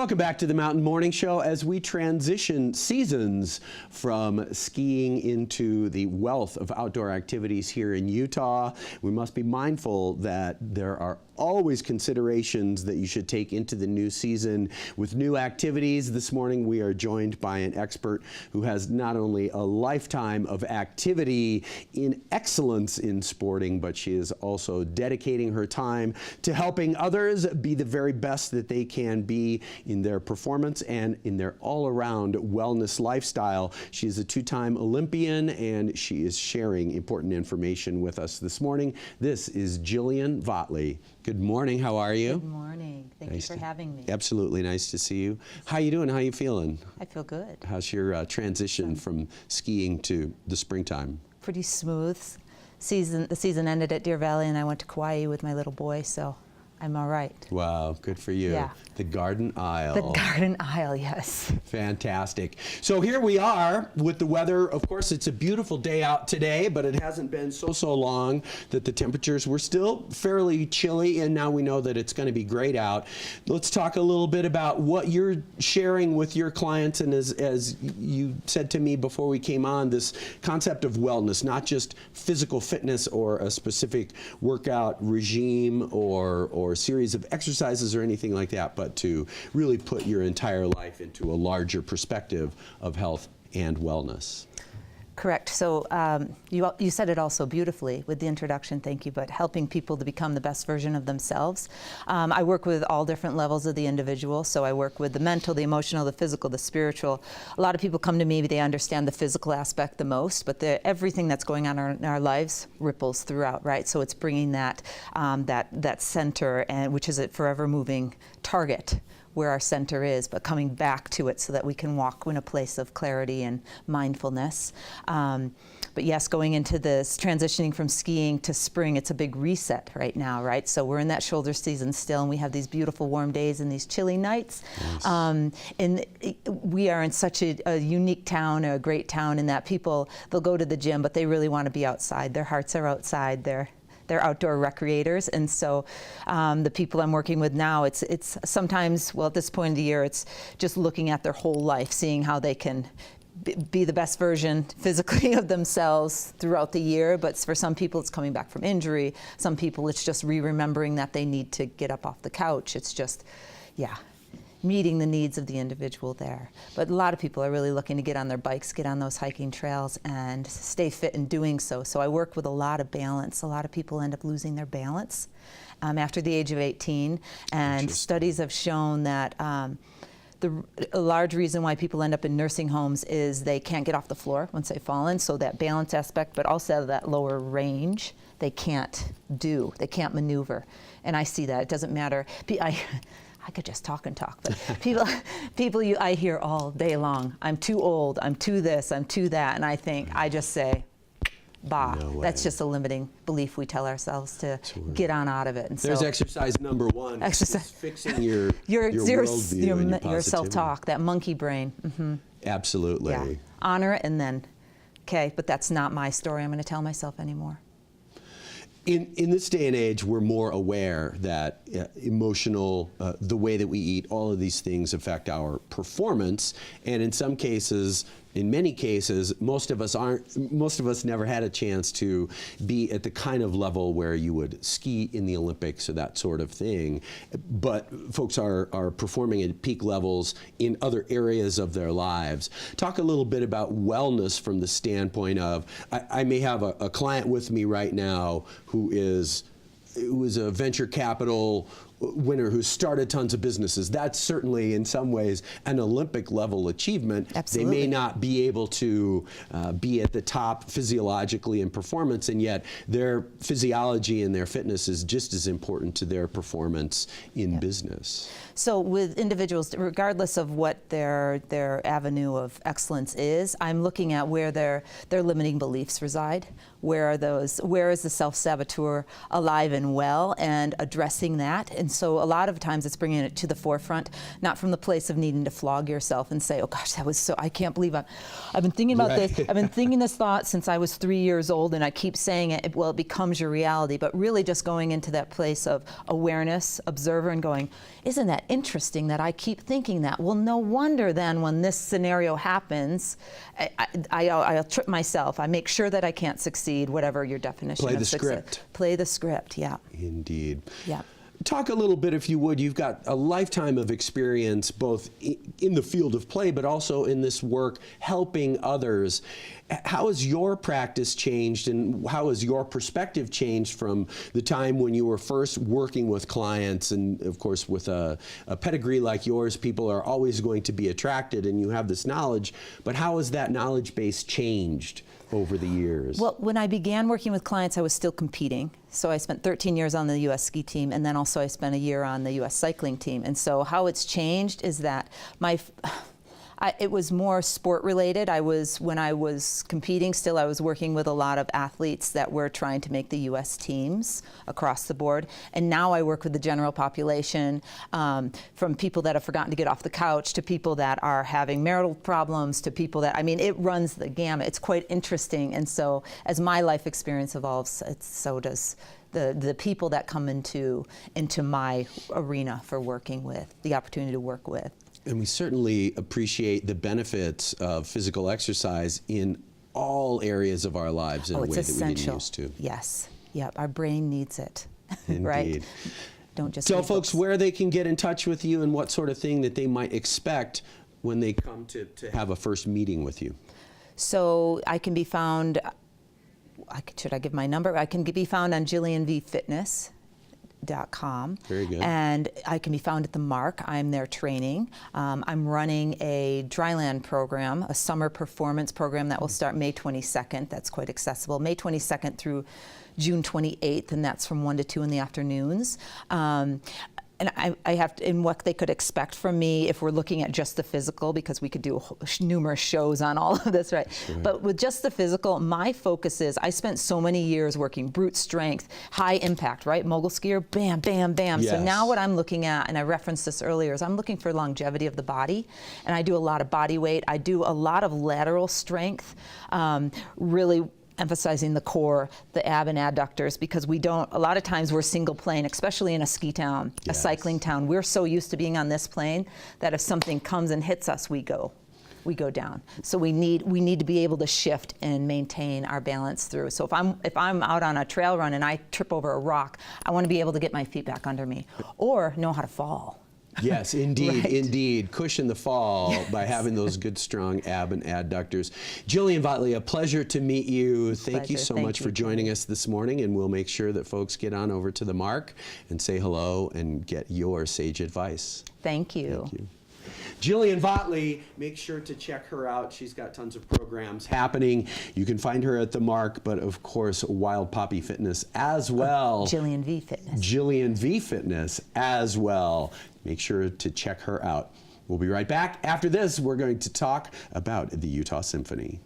Welcome back to the Mountain Morning Show as we transition seasons from skiing into the wealth of outdoor activities here in Utah. We must be mindful that there are always considerations that you should take into the new season with new activities. This morning we are joined by an expert who has not only a lifetime of activity in excellence in sporting, but she is also dedicating her time to helping others be the very best that they can be in their performance and in their all-around wellness lifestyle. She is a two-time Olympian and she is sharing important information with us this morning. This is Jillian Vogtli. Good morning. How are you? Good morning. Thank you for having me. Absolutely. Nice to see you. How you doing? How you feeling? I feel good. How's your transition from skiing to the springtime? Pretty smooth. The season ended at Deer Valley and I went to Kauai with my little boy, so I'm all right. Wow, good for you. Yeah. The Garden Isle. The Garden Isle, yes. Fantastic. So here we are with the weather. Of course, it's a beautiful day out today, but it hasn't been so long that the temperatures were still fairly chilly, and now we know that it's going to be great out. Let's talk a little bit about what you're sharing with your clients, and as you said to me before we came on, this concept of wellness, not just physical fitness or a specific workout regime or series of exercises or anything like that, but to really put your entire life into a larger perspective of health and wellness. Correct. So you said it also beautifully with the introduction, thank you, but helping people to become the best version of themselves. I work with all different levels of the individual, so I work with the mental, the emotional, the physical, the spiritual. A lot of people come to me, they understand the physical aspect the most, but everything that's going on in our lives ripples throughout, right? So it's bringing that center, and which is a forever moving target, where our center is, but coming back to it so that we can walk in a place of clarity and mindfulness. But yes, going into this, transitioning from skiing to spring, it's a big reset right now, right? So we're in that shoulder season still, and we have these beautiful warm days and these chilly nights. Nice. And we are in such a unique town, a great town, in that people, they'll go to the gym, but they really want to be outside. Their hearts are outside. They're outdoor recreators, and so the people I'm working with now, it's sometimes, well, at this point of the year, it's just looking at their whole life, seeing how they can be the best version physically of themselves throughout the year. But for some people, it's coming back from injury. Some people, it's just remembering that they need to get up off the couch. It's just, yeah, meeting the needs of the individual there. But a lot of people are really looking to get on their bikes, get on those hiking trails, and stay fit in doing so. So I work with a lot of balance. A lot of people end up losing their balance after the age of 18, and studies have shown that a large reason why people end up in nursing homes is they can't get off the floor once they've fallen, so that balance aspect, but also that lower range, they can't maneuver. And I see that. It doesn't matter. I could just talk and talk, but people I hear all day long, I'm too old, I'm too this, I'm too that, and I just say, bah, no, that's just a limiting belief we tell ourselves to get on out of it. And there's exercise number one. Exercise. Fixing your worldview and your self-talk, that monkey brain. Mm-hmm. Absolutely. Yeah. Honor it, and then, okay, but that's not my story I'm going to tell myself anymore. In this day and age, we're more aware that emotional, the way that we eat, all of these things affect our performance, and in many cases, most of us never had a chance to be at the kind of level where you would ski in the Olympics or that sort of thing. But folks are performing at peak levels in other areas of their lives. Talk a little bit about wellness from the standpoint of, I may have a client with me right now who is a venture capital winner who started tons of businesses. That's certainly in some ways an Olympic level achievement. Absolutely. They may not be able to be at the top physiologically in performance, and yet their physiology and their fitness is just as important to their performance in business. So with individuals, regardless of what their avenue of excellence is, I'm looking at where their limiting beliefs reside. Where is the self-saboteur alive and well, and addressing that. And so a lot of times it's bringing it to the forefront, not from the place of needing to flog yourself and say, oh gosh, that was so, I can't believe I've been thinking about this. I've been thinking this thought since I was 3 years old, and I keep saying it. Well, it becomes your reality, but really just going into that place of awareness, observer, and going, isn't that interesting that I keep thinking that? Well, no wonder then when this scenario happens, I'll trip myself. I make sure that I can't succeed, whatever your definition Play of the success. script. Play the script, yeah. Indeed. Yeah. Talk a little bit, if you would. You've got a lifetime of experience both in the field of play, but also in this work helping others. How has your practice changed, and how has your perspective changed from the time when you were first working with clients? And of course, with a pedigree like yours, people are always going to be attracted, and you have this knowledge. But how has that knowledge base changed over the years? Well, when I began working with clients, I was still competing. So I spent 13 years on the U.S. ski team, and then also I spent a year on the U.S. cycling team. And so how it's changed is that it was more sport related. When I was competing still, I was working with a lot of athletes that were trying to make the U.S. teams across the board. And now I work with the general population, from people that have forgotten to get off the couch to people that are having marital problems to people that, I mean, it runs the gamut. It's quite interesting. And so as my life experience evolves, so does the people that come into my arena for working with, the opportunity to work with. And we certainly appreciate the benefits of physical exercise in all areas of our lives in a way that we didn't used to. Yes. Yep. Our brain needs it. Indeed. Right? Don't just tell read folks books. where they can get in touch with you and what sort of thing that they might expect when they come to have a first meeting with you. So I can be found, should I give my number? I can be found on JillianVFitness.com. Very good. And I can be found at the Marc. I'm there training. I'm running a dryland program, a summer performance program that will start May 22nd. That's quite accessible. May 22nd through June 28th, and that's from 1 to 2 in the afternoons. And I have to, in what they could expect from me if we're looking at just the physical, because we could do numerous shows on all of this, right? Sure. But with just the physical, my focus is, I spent so many years working brute strength, high impact, right? Mogul skier, bam, bam, bam. Yes. So now what I'm looking at, and I referenced this earlier, is I'm looking for longevity of the body. And I do a lot of body weight. I do a lot of lateral strength, really emphasizing the core, the ab and adductors, because a lot of times we're single plane, especially in a ski town, yes, a cycling town. We're so used to being on this plane that if something comes and hits us, we go down. So we need to be able to shift and maintain our balance through. So if I'm out on a trail run and I trip over a rock, I want to be able to get my feet back under me, or know how to fall. Yes, indeed, Right. Indeed. Cushion the fall by having those good, strong ab and adductors. Jillian Vogtli, a pleasure to meet you. Thank you so much for joining us this morning, and we'll make sure that folks get on over to the Marc and say hello and get your sage advice. Thank you. Thank you. Jillian Vogtli, make sure to check her out. She's got tons of programs happening. You can find her at the Marc, but of course, Wild Poppy Fitness as well. Jillian V Fitness. Jillian V Fitness as well. Make sure to check her out. We'll be right back. After this, we're going to talk about the Utah Symphony.